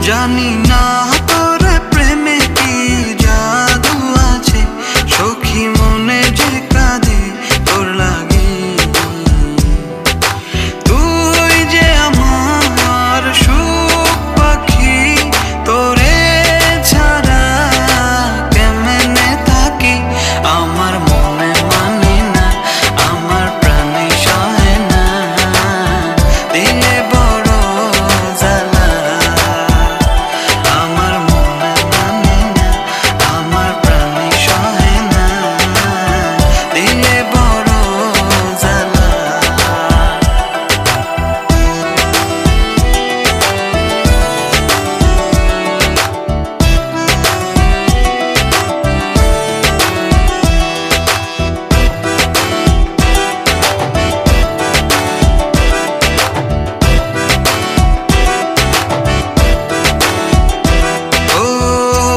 জানি না তোর প্রেমে কি জাদু আছে, সখী মনে যে কাঁদে তোর লাগে। তুই যে আমার সুখ পাখি, তোরে ছাড়া কেমনে থাকি। আমার মনে মানে না, আমার প্রাণে সহে না, দিলে বড় জ্বালা। আমার মনে মানে না, আমার প্রাণে সহে না, দিলে বড় জ্বালা।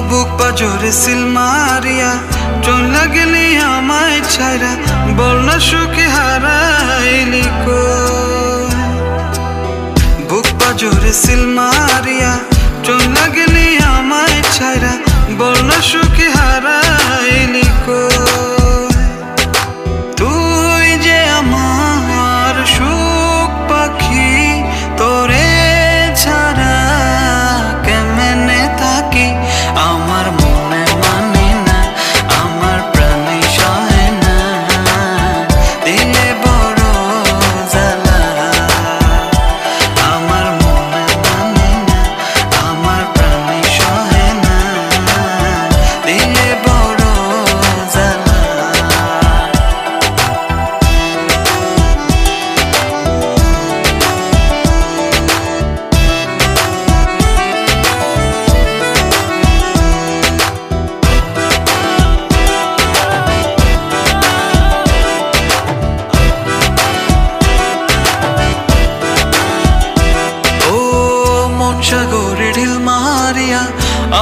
বুক পাজরে সিল মারিয়া চলে গেলি আমায় ছাইরা, বল না সুখে হারাইলি কই। বুক পাজরে সিল মারিয়া চলে গেলি আমায় ছাইরা, বল না সুখে হারাইলি কই। তুই যে আমার সুখ পাখি, তোরে ছাড়া কেমনে থাকি। আমার মনে মানে না, আমার প্রাণে সহে না, দিলে বড় জ্বালা। আমার মনে মানে না, আমার প্রাণে সহে না, দিলে বড় জ্বালা। সাগরে ঢিল মারিয়া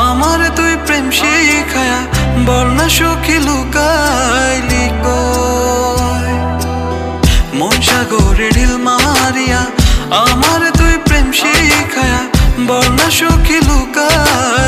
আমার তুই প্রেম শিখায়া, বল না সুখী লুকাইলি কই। মন সাগরে ঢিল মারিয়া আমার তুই প্রেম শিখায়া, বল না সুখী লুকাই।